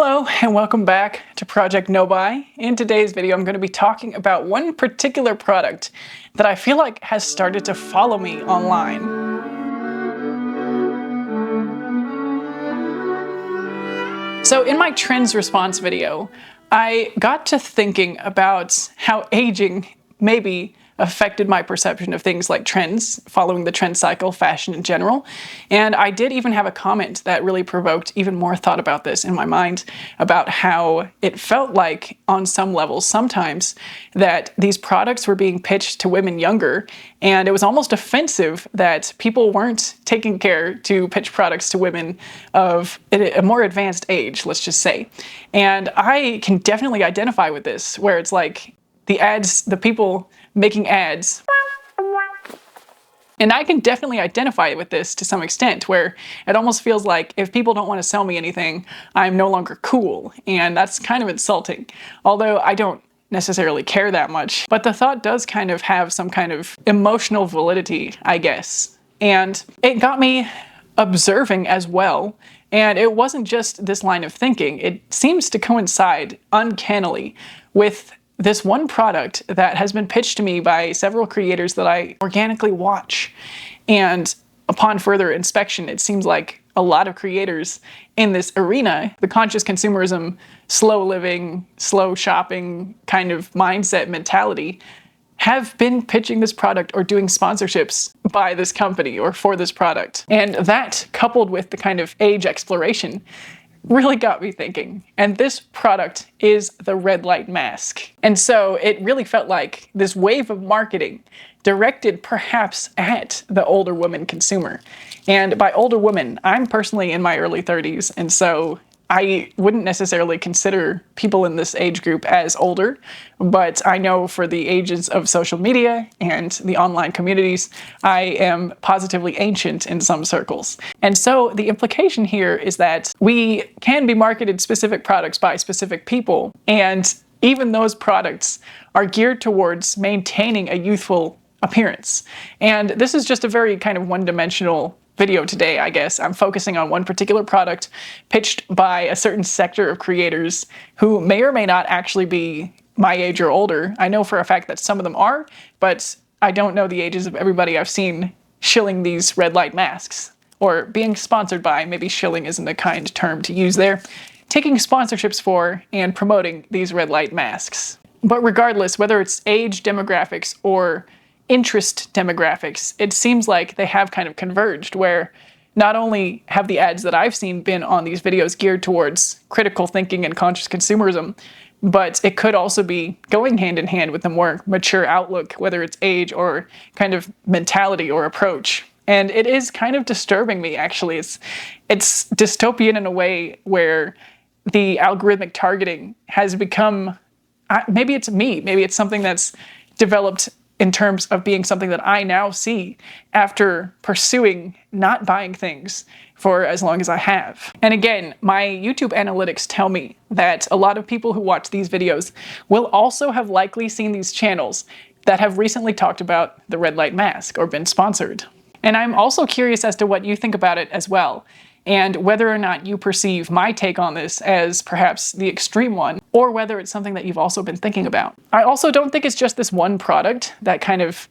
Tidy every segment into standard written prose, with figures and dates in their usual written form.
Hello and welcome back to Project No Buy. In today's video, I'm going to be talking about one particular product that I feel like has started to follow me online. So in my trends response video, I got to thinking about how aging maybe affected my perception of things like trends, following the trend cycle, fashion in general. And I did even have a comment that really provoked even more thought about this in my mind, about how it felt like on some levels sometimes that these products were being pitched to women younger, and it was almost offensive that people weren't taking care to pitch products to women of a more advanced age, let's just say. And I can definitely identify with this, where it's like the people making ads. And I can definitely identify with this to some extent, where it almost feels like if people don't want to sell me anything, I'm no longer cool. And that's kind of insulting. Although I don't necessarily care that much. But the thought does kind of have some kind of emotional validity, I guess. And it got me observing as well. And it wasn't just this line of thinking. It seems to coincide uncannily with this one product that has been pitched to me by several creators that I organically watch. And upon further inspection, it seems like a lot of creators in this arena, the conscious consumerism, slow living, slow shopping kind of mindset mentality, have been pitching this product or doing sponsorships by this company or for this product. And that, coupled with the kind of age exploration, really got me thinking. And this product is the red light mask. And so it really felt like this wave of marketing directed perhaps at the older woman consumer. And by older woman, I'm personally in my early 30s, and so I wouldn't necessarily consider people in this age group as older, but I know for the ages of social media and the online communities, I am positively ancient in some circles. And so the implication here is that we can be marketed specific products by specific people, and even those products are geared towards maintaining a youthful appearance. And this is just a very kind of one-dimensional video today, I guess. I'm focusing on one particular product pitched by a certain sector of creators who may or may not actually be my age or older. I know for a fact that some of them are, but I don't know the ages of everybody I've seen shilling these red light masks, or being sponsored by. Maybe shilling isn't a kind term to use there. Taking sponsorships for and promoting these red light masks. But regardless, whether it's age demographics or interest demographics, it seems like they have kind of converged, where not only have the ads that I've seen been on these videos geared towards critical thinking and conscious consumerism, but it could also be going hand in hand with a more mature outlook, whether it's age or kind of mentality or approach. And it is kind of disturbing me, actually. It's dystopian in a way where the algorithmic targeting has become, maybe it's me, maybe it's something that's developed in terms of being something that I now see after pursuing not buying things for as long as I have. And again, my YouTube analytics tell me that a lot of people who watch these videos will also have likely seen these channels that have recently talked about the red light mask or been sponsored. And I'm also curious as to what you think about it as well, and whether or not you perceive my take on this as perhaps the extreme one, or whether it's something that you've also been thinking about. I also don't think it's just this one product that kind of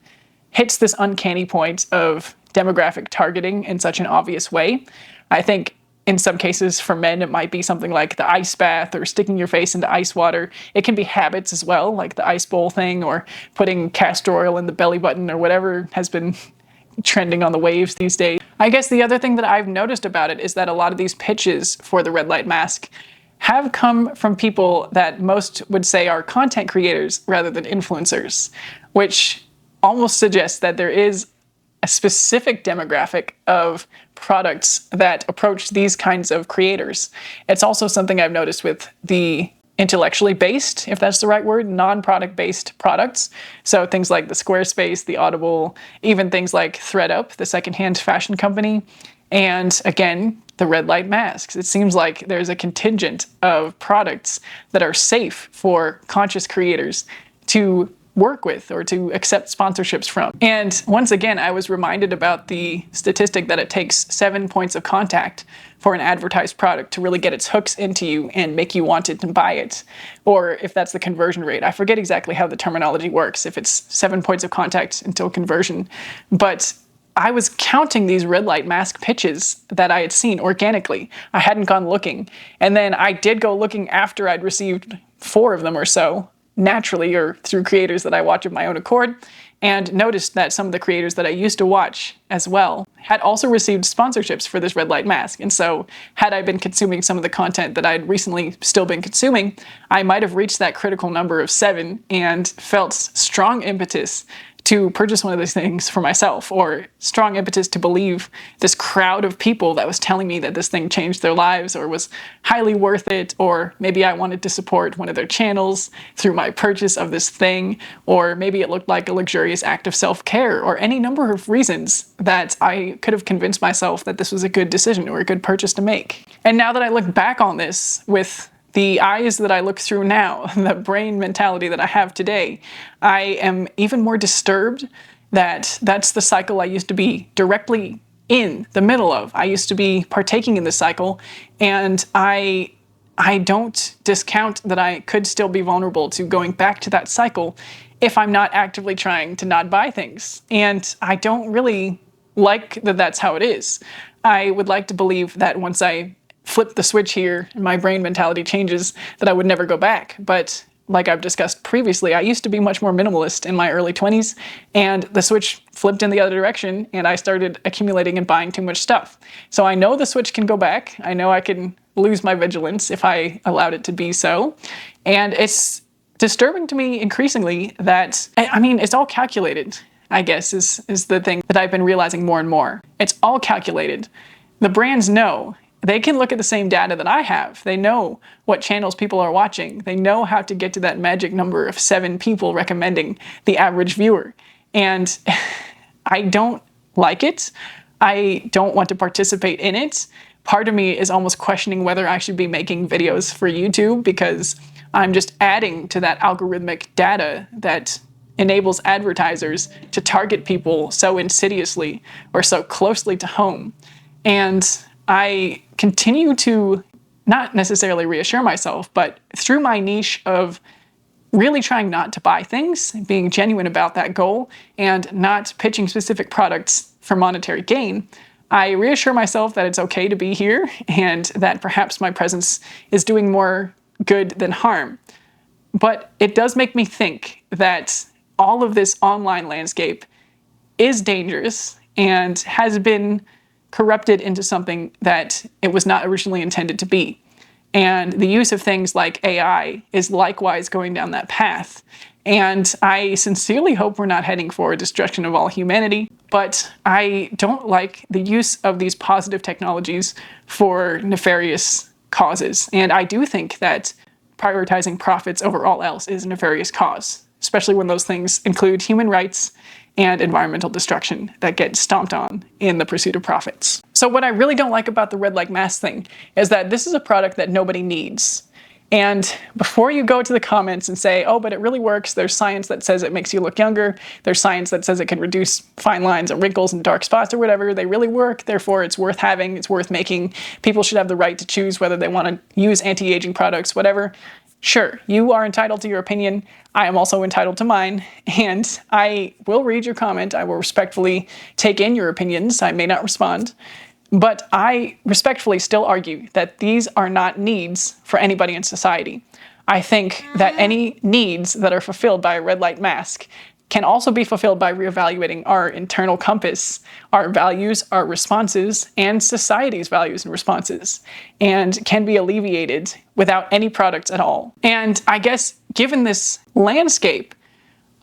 hits this uncanny point of demographic targeting in such an obvious way. I think in some cases for men, it might be something like the ice bath or sticking your face into ice water. It can be habits as well, like the ice bowl thing, or putting castor oil in the belly button, or whatever has been trending on the waves these days. I guess the other thing that I've noticed about it is that a lot of these pitches for the red light mask have come from people that most would say are content creators rather than influencers, which almost suggests that there is a specific demographic of products that approach these kinds of creators. It's also something I've noticed with the intellectually based, if that's the right word, non-product based products. So things like the Squarespace, the Audible, even things like ThredUp, the secondhand fashion company, and again, the red light masks. It seems like there's a contingent of products that are safe for conscious creators to work with or to accept sponsorships from. And once again, I was reminded about the statistic that it takes 7 points of contact for an advertised product to really get its hooks into you and make you want it and buy it. Or if that's the conversion rate. I forget exactly how the terminology works, if it's 7 points of contact until conversion. But I was counting these red light mask pitches that I had seen organically. I hadn't gone looking. And then I did go looking after I'd received 4 of them or so, naturally or through creators that I watch of my own accord, and noticed that some of the creators that I used to watch as well had also received sponsorships for this red light mask. And so had I been consuming some of the content that I'd recently still been consuming, I might have reached that critical number of 7 and felt strong impetus to purchase one of these things for myself, or strong impetus to believe this crowd of people that was telling me that this thing changed their lives or was highly worth it, or maybe I wanted to support one of their channels through my purchase of this thing, or maybe it looked like a luxurious act of self-care, or any number of reasons that I could have convinced myself that this was a good decision or a good purchase to make. And now that I look back on this with the eyes that I look through now, the brain mentality that I have today, I am even more disturbed that that's the cycle I used to be directly in the middle of. I used to be partaking in this cycle, and I don't discount that I could still be vulnerable to going back to that cycle if I'm not actively trying to not buy things. And I don't really like that that's how it is. I would like to believe that once I flip the switch here and my brain mentality changes, that I would never go back. But like I've discussed previously, I used to be much more minimalist in my early 20s, and the switch flipped in the other direction, and I started accumulating and buying too much stuff. So I know the switch can go back. I know I can lose my vigilance if I allowed it to be so. And it's disturbing to me increasingly that, I mean, it's all calculated, I guess, is the thing that I've been realizing more and more. It's all calculated. The brands know. They can look at the same data that I have. They know what channels people are watching. They know how to get to that magic number of 7 people recommending the average viewer. And I don't like it. I don't want to participate in it. Part of me is almost questioning whether I should be making videos for YouTube, because I'm just adding to that algorithmic data that enables advertisers to target people so insidiously or so closely to home. And I continue to not necessarily reassure myself, but through my niche of really trying not to buy things, being genuine about that goal, and not pitching specific products for monetary gain, I reassure myself that it's okay to be here and that perhaps my presence is doing more good than harm. But it does make me think that all of this online landscape is dangerous and has been corrupted into something that it was not originally intended to be. And the use of things like AI is likewise going down that path. And I sincerely hope we're not heading for a destruction of all humanity, but I don't like the use of these positive technologies for nefarious causes. And I do think that prioritizing profits over all else is a nefarious cause, especially when those things include human rights and environmental destruction that get stomped on in the pursuit of profits. So what I really don't like about the red light mask thing is that this is a product that nobody needs. And before you go to the comments and say, oh, but it really works, there's science that says it makes you look younger, there's science that says it can reduce fine lines and wrinkles and dark spots or whatever, they really work, therefore it's worth having, it's worth making, people should have the right to choose whether they want to use anti-aging products, whatever. Sure, you are entitled to your opinion. I am also entitled to mine, and I will read your comment. I will respectfully take in your opinions. I may not respond, but I respectfully still argue that these are not needs for anybody in society. I think that any needs that are fulfilled by a red light mask can also be fulfilled by reevaluating our internal compass, our values, our responses, and society's values and responses, and can be alleviated without any products at all. And I guess given this landscape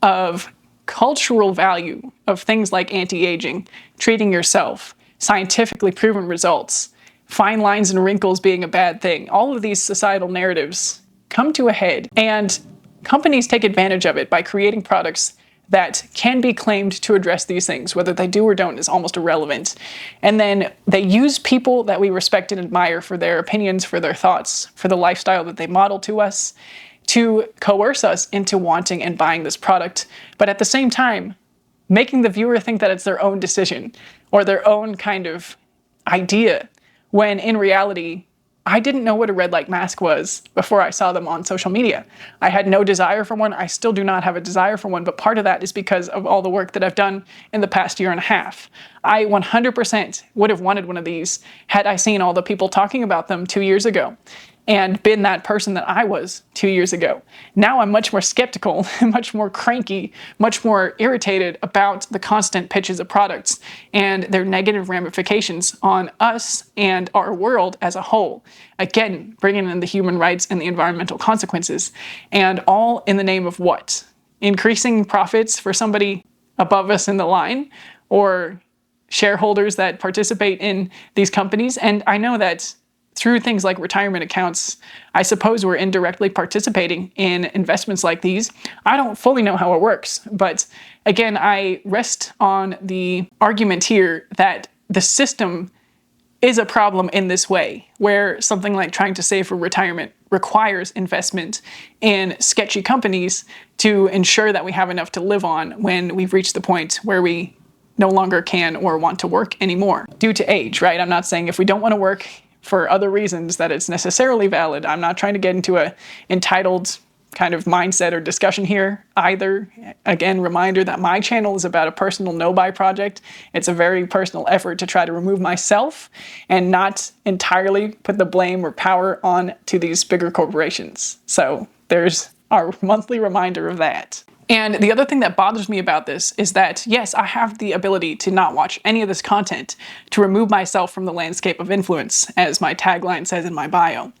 of cultural value of things like anti-aging, treating yourself, scientifically proven results, fine lines and wrinkles being a bad thing, all of these societal narratives come to a head, and companies take advantage of it by creating products that can be claimed to address these things. Whether they do or don't is almost irrelevant. And then they use people that we respect and admire for their opinions, for their thoughts, for the lifestyle that they model to us, to coerce us into wanting and buying this product, but at the same time, making the viewer think that it's their own decision or their own kind of idea, when in reality, I didn't know what a red light mask was before I saw them on social media. I had no desire for one. I still do not have a desire for one, but part of that is because of all the work that I've done in the past year and a half. I 100% would have wanted one of these had I seen all the people talking about them 2 years ago and been that person that I was 2 years ago. Now I'm much more skeptical, much more cranky, much more irritated about the constant pitches of products and their negative ramifications on us and our world as a whole. Again, bringing in the human rights and the environmental consequences, and all in the name of what? Increasing profits for somebody above us in the line, or shareholders that participate in these companies. And I know that through things like retirement accounts, I suppose we're indirectly participating in investments like these. I don't fully know how it works, but again, I rest on the argument here that the system is a problem in this way, where something like trying to save for retirement requires investment in sketchy companies to ensure that we have enough to live on when we've reached the point where we no longer can or want to work anymore due to age, right? I'm not saying if we don't want to work for other reasons that it's necessarily valid. I'm not trying to get into a entitled kind of mindset or discussion here either. Again, reminder that my channel is about a personal no-buy project. It's a very personal effort to try to remove myself and not entirely put the blame or power on to these bigger corporations. So there's our monthly reminder of that. And the other thing that bothers me about this is that, yes, I have the ability to not watch any of this content, to remove myself from the landscape of influence, as my tagline says in my bio.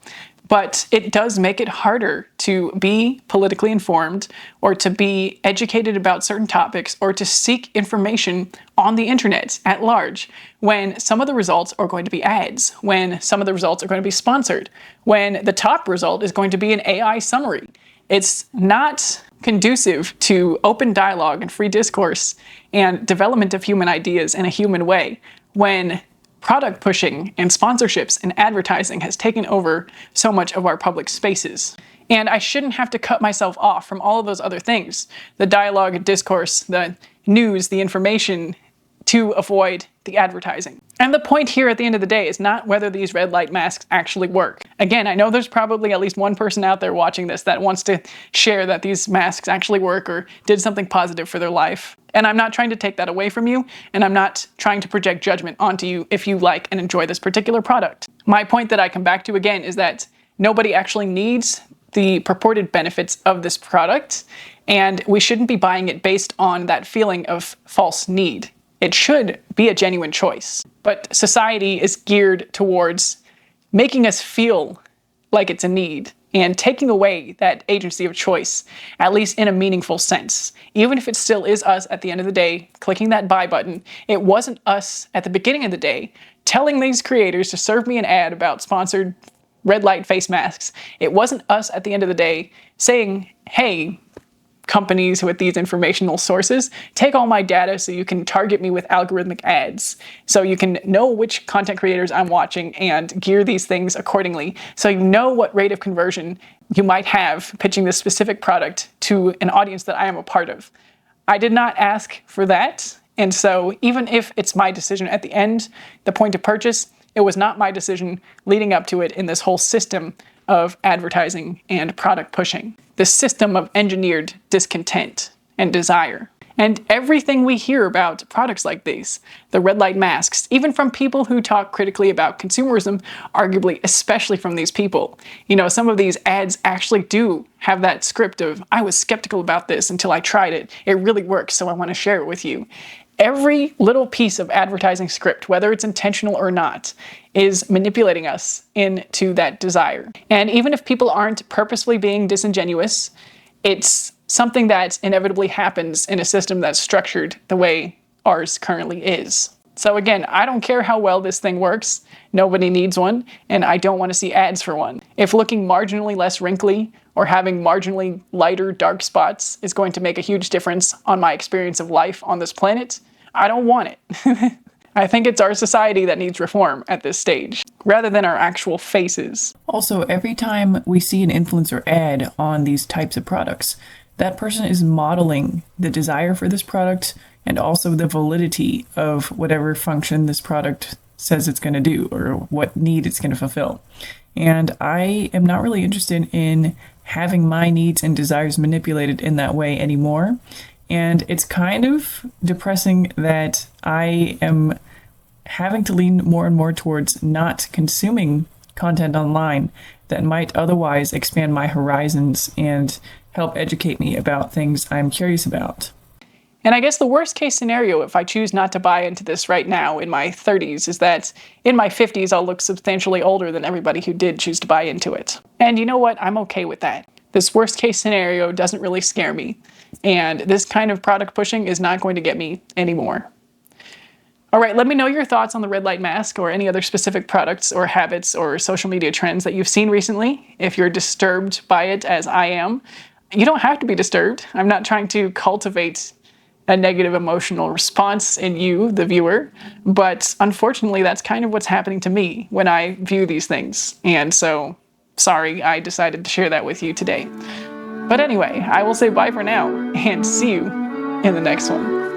But it does make it harder to be politically informed, or to be educated about certain topics, or to seek information on the internet at large, when some of the results are going to be ads, when some of the results are going to be sponsored, when the top result is going to be an AI summary. It's not conducive to open dialogue and free discourse and development of human ideas in a human way when product pushing and sponsorships and advertising has taken over so much of our public spaces. And I shouldn't have to cut myself off from all of those other things, the dialogue, discourse, the news, the information, to avoid the advertising. And the point here at the end of the day is not whether these red light masks actually work. Again, I know there's probably at least one person out there watching this that wants to share that these masks actually work or did something positive for their life. And I'm not trying to take that away from you, and I'm not trying to project judgment onto you if you like and enjoy this particular product. My point that I come back to again is that nobody actually needs the purported benefits of this product, and we shouldn't be buying it based on that feeling of false need. It should be a genuine choice. But society is geared towards making us feel like it's a need and taking away that agency of choice, at least in a meaningful sense. Even if it still is us at the end of the day, clicking that buy button, it wasn't us at the beginning of the day telling these creators to serve me an ad about sponsored red light face masks. It wasn't us at the end of the day saying, hey, companies with these informational sources, take all my data so you can target me with algorithmic ads, so you can know which content creators I'm watching and gear these things accordingly, so you know what rate of conversion you might have pitching this specific product to an audience that I am a part of. I did not ask for that, and so even if it's my decision at the end, the point of purchase, it was not my decision leading up to it in this whole system of advertising and product pushing. The system of engineered discontent and desire. And everything we hear about products like these, the red light masks, even from people who talk critically about consumerism, arguably especially from these people. You know, some of these ads actually do have that script of, I was skeptical about this until I tried it. It really works, so I want to share it with you. Every little piece of advertising script, whether it's intentional or not, is manipulating us into that desire. And even if people aren't purposefully being disingenuous, it's something that inevitably happens in a system that's structured the way ours currently is. So again, I don't care how well this thing works, nobody needs one, and I don't want to see ads for one. If looking marginally less wrinkly or having marginally lighter dark spots is going to make a huge difference on my experience of life on this planet, I don't want it. I think it's our society that needs reform at this stage, rather than our actual faces. Also, every time we see an influencer ad on these types of products, that person is modeling the desire for this product and also the validity of whatever function this product says it's going to do or what need it's going to fulfill. And I am not really interested in having my needs and desires manipulated in that way anymore. And it's kind of depressing that I am having to lean more and more towards not consuming content online that might otherwise expand my horizons and help educate me about things I'm curious about. And I guess the worst case scenario, if I choose not to buy into this right now in my 30s, is that in my 50s, I'll look substantially older than everybody who did choose to buy into it. And you know what? I'm okay with that. This worst case scenario doesn't really scare me. And this kind of product pushing is not going to get me anymore. All right, let me know your thoughts on the red light mask or any other specific products or habits or social media trends that you've seen recently. If you're disturbed by it as I am, you don't have to be disturbed. I'm not trying to cultivate a negative emotional response in you, the viewer, but unfortunately that's kind of what's happening to me when I view these things. And so, sorry, I decided to share that with you today. But anyway, I will say bye for now and see you in the next one.